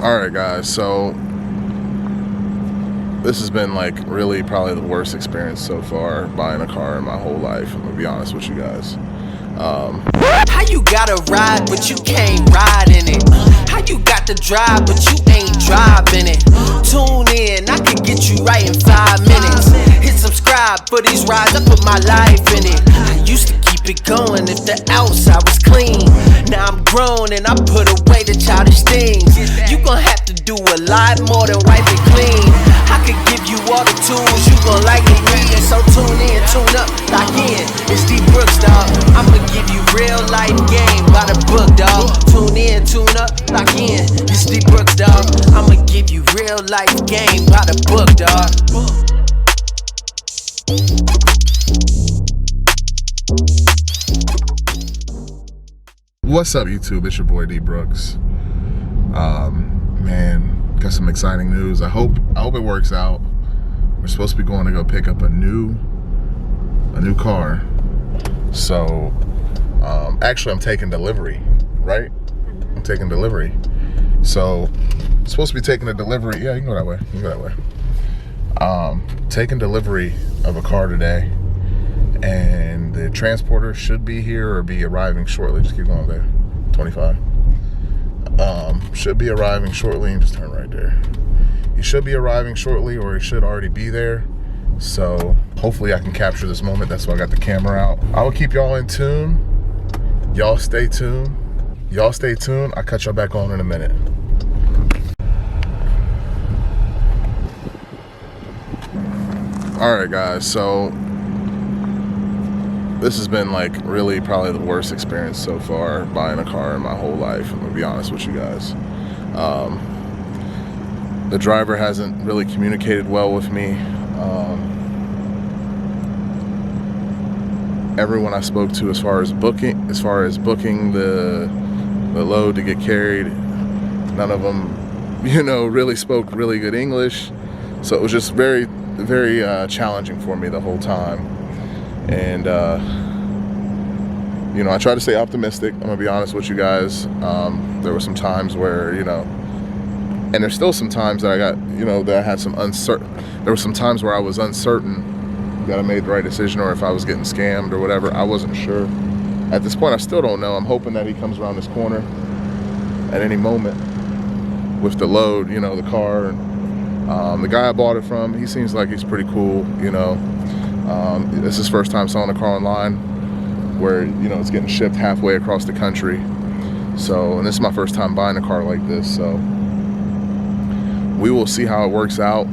Alright guys, so this has been like really probably the worst experience so far buying a car in my whole life. I'm gonna be honest with you guys. How you gotta ride but you can't ride in it? How you got to drive but you ain't driving it? Tune in, I can get you right in 5 minutes. Hit subscribe for these rides, I put my life in it. I used to keep it going if the outside was clean. Now I'm grown and I put away the childish things. You gon' have to do a lot more than wipe it clean. I could give you all the tools you gon' like me reading. So tune in, tune up, lock in. It's D Brooks, dog. I'ma give you real life game by the book, dog. Tune in, tune up, lock in. It's D Brooks, dog. I'ma give you real life game by the book, dog. What's up YouTube? It's your boy D Brooks. Man, got some exciting news. I hope it works out. We're supposed to be going to go pick up a new car. So actually I'm taking delivery, right? I'm taking delivery. So I'm supposed to be taking a delivery. Yeah, you can go that way. You can go that way. Taking delivery of a car today, and the transporter should be here or be arriving shortly. Just keep going there. 25. Should be arriving shortly, and just turn right there. He should be arriving shortly, or he should already be there. So hopefully I can capture this moment. That's why I got the camera out. I will keep y'all in tune. Y'all stay tuned. Y'all stay tuned. I'll cut y'all back on in a minute. All right, guys. So this has been like really probably the worst experience so far buying a car in my whole life. I'm gonna be honest with you guys. The driver hasn't really communicated well with me. Everyone I spoke to as far as booking the load to get carried, none of them, really spoke really good English. So it was just very, very challenging for me the whole time. And I tried to stay optimistic. I'm gonna be honest with you guys. There were some times where, and there's still some times that I got, that I had some uncertain. There were some times where I was uncertain that I made the right decision, or if I was getting scammed or whatever. I wasn't sure. At this point, I still don't know. I'm hoping that he comes around this corner at any moment with the load, the car. And the guy I bought it from, he seems like he's pretty cool, This is his first time selling a car online where, it's getting shipped halfway across the country. So, and this is my first time buying a car like this. So we will see how it works out.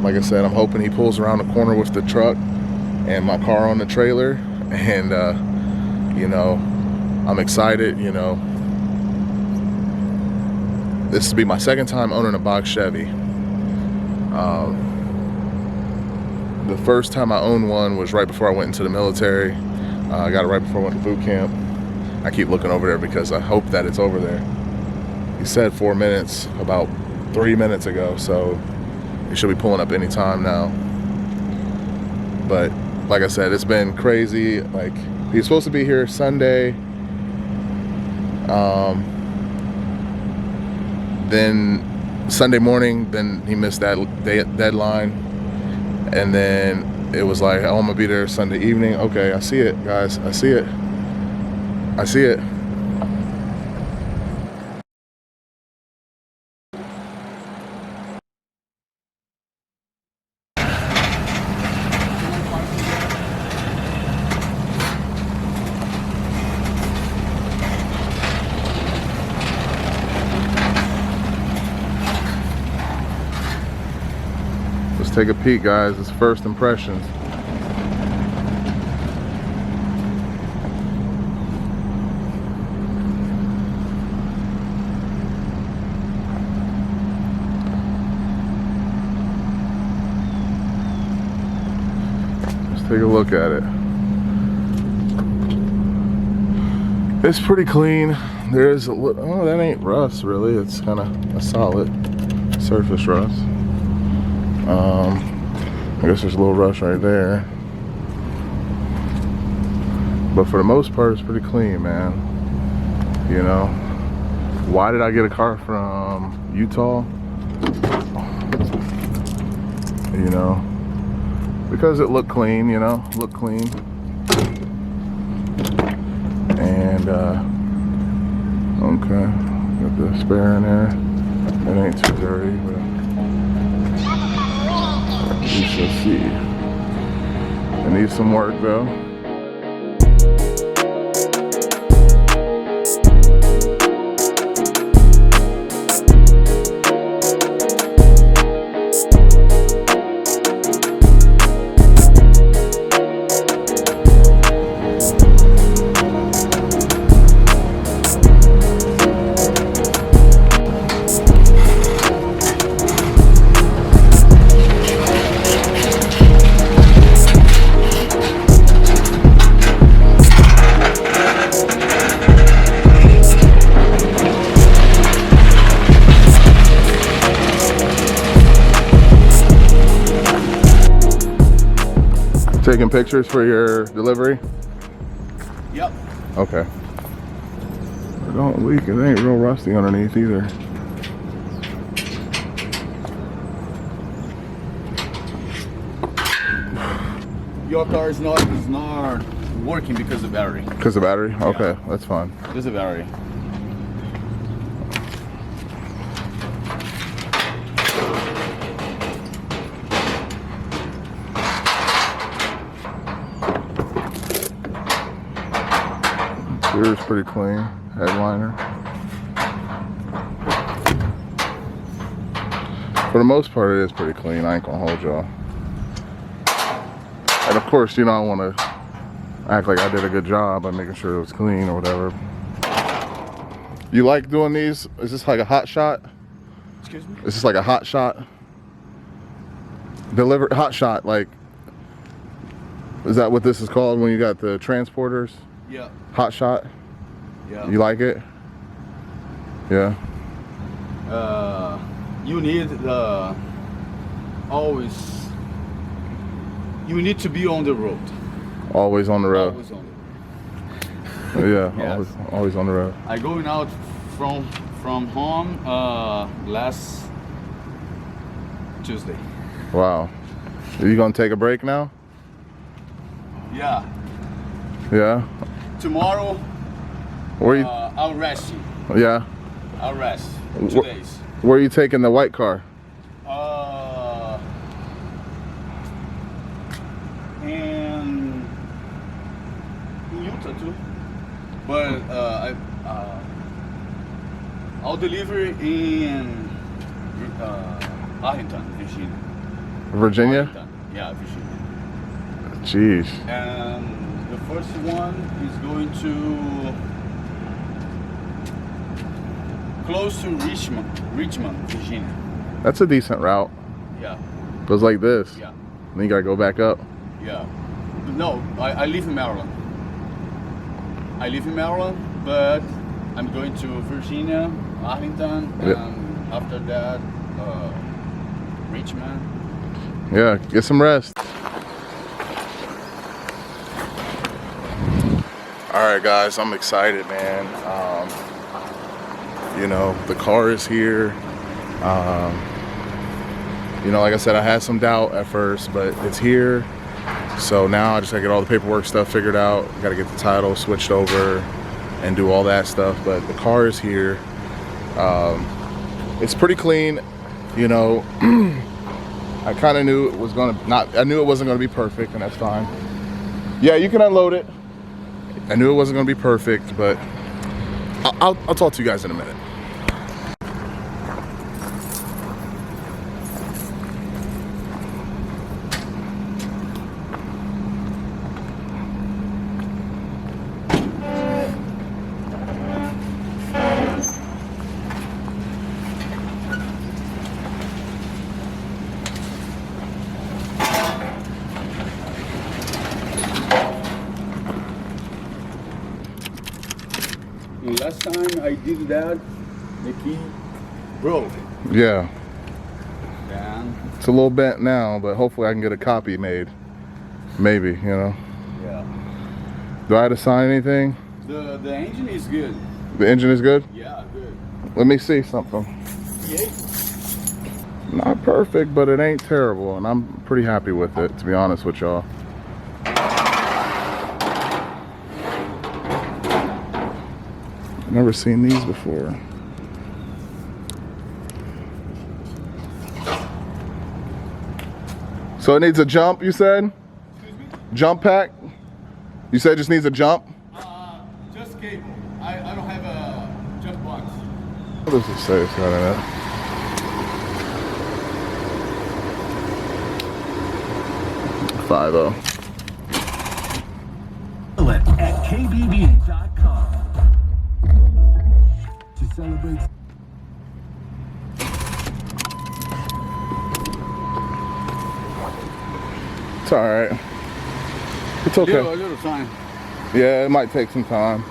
Like I said, I'm hoping he pulls around the corner with the truck and my car on the trailer. And, I'm excited, This will be my second time owning a box Chevy. The first time I owned one was right before I went into the military. I got it right before I went to boot camp. I keep looking over there because I hope that it's over there. He said 4 minutes about 3 minutes ago, so he should be pulling up any time now. But like I said, it's been crazy. Like, he's supposed to be here Sunday. Then Sunday morning, then he missed that deadline. And then it was like, oh, I'm gonna be there Sunday evening. Okay, I see it, guys. I see it. I see it. Let's take a peek, guys. It's first impressions. Let's take a look at it. It's pretty clean. There's a little, oh, that ain't rust really. It's kind of a solid surface rust. I guess there's a little rust right there. But for the most part, it's pretty clean, man. Why did I get a car from Utah? You know, because it looked clean, you know, looked clean. And, okay, got the spare in there. It ain't too dirty, but we shall see. It needs some work though. Taking pictures for your delivery? Yep. Okay. It don't leak, it ain't real rusty underneath either. Your car is not working because of battery. Because of battery? Okay, that's fine. Because of battery. Rear's pretty clean. Headliner. For the most part, it is pretty clean. I ain't gonna hold y'all. And of course, you know, I want to act like I did a good job by making sure it was clean or whatever. You like doing these? Is this like a hot shot? Excuse me? Is this like a hot shot? Hot shot, like, is that what this is called when you got the transporters? Yeah. Hot shot? Yeah. You like it? Yeah. You need always. You need to be on the road. Always on the road. Always on the road. Yeah, Yes. always on the road. I going out from home last Tuesday. Wow. Are you gonna take a break now? Yeah. Yeah. Tomorrow. Where you? I'll rest you. Yeah. I'll rest 2 days. Where are you taking the white car? In Utah too. But I'll deliver in Arlington, Virginia. Virginia? Arlington. Yeah, Virginia. Jeez. And the first one is going to close to Richmond, Virginia. That's a decent route. Yeah. Goes like this. Yeah. Then you gotta go back up. Yeah. No, I live in Maryland. I live in Maryland, but I'm going to Virginia, Arlington, and after that, Richmond. Yeah, get some rest. All right, guys, I'm excited, man. You know, the car is here. You know, like I said, I had some doubt at first, but it's here. So now I just gotta get all the paperwork stuff figured out. Gotta get the title switched over and do all that stuff. But the car is here. It's pretty clean. You know, I kind of knew it was I knew it wasn't gonna be perfect, and that's fine. Yeah, you can unload it. I knew it wasn't gonna be perfect, but I'll talk to you guys in a minute. Last time I did that, the key broke. Yeah. And It's a little bent now, but hopefully I can get a copy made. Maybe, you know. yeah, Do I have to sign anything? the engine is good. The engine is good? Yeah, good. Let me see something. Not perfect, but it ain't terrible, and I'm pretty happy with it, to be honest with y'all. Never seen these before. So it needs a jump, you said? Excuse me? Jump pack? You said it just needs a jump? Just cable. I don't have a jump box. What does it say? It's got in it. $5.0. At kbb.com to celebrate. It's all right. It's okay. A little time. Yeah, it might take some time.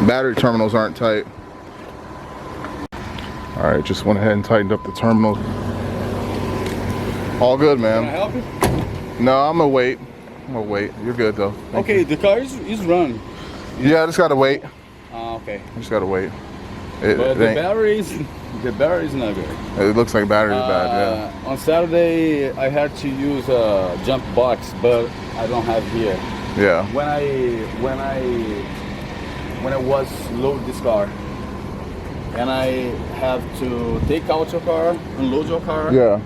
Battery terminals aren't tight. All right, just went ahead and tightened up the terminals. All good, man. Can I help you? No, I'm gonna wait. I'm gonna wait. You're good though. Thank Okay, you. the car is running. Yeah, I just gotta wait. Okay. I just gotta wait. But the battery is not good. It looks like battery's bad. Yeah. On Saturday, I had to use a jump box, but I don't have here. Yeah. When I was load this car, and I have to take out your car, unload your car. Yeah.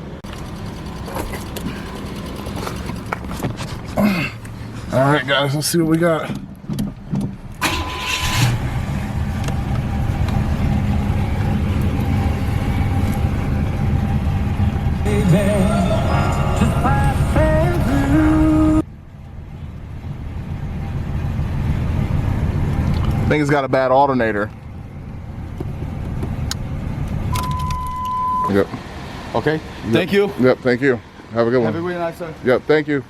All right, guys. Let's see what we got. I think it's got a bad alternator. Yep. Okay. Thank you. Yep. Thank you. Have a good one. Have a really nice day. Yep. Thank you.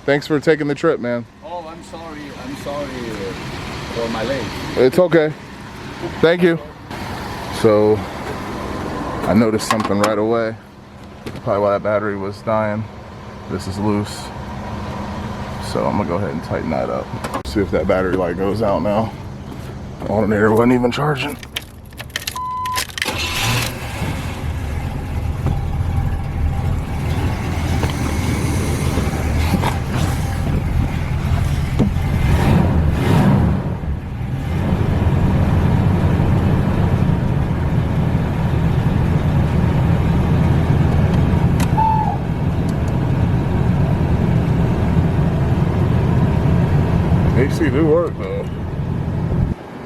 Thanks for taking the trip, man. Oh, I'm sorry. I'm sorry for my late. It's okay. Thank you. So I noticed something right away. Probably why that battery was dying. This is loose. So I'm gonna go ahead and tighten that up. See if that battery light goes out now. Alternator wasn't even charging. AC do work though.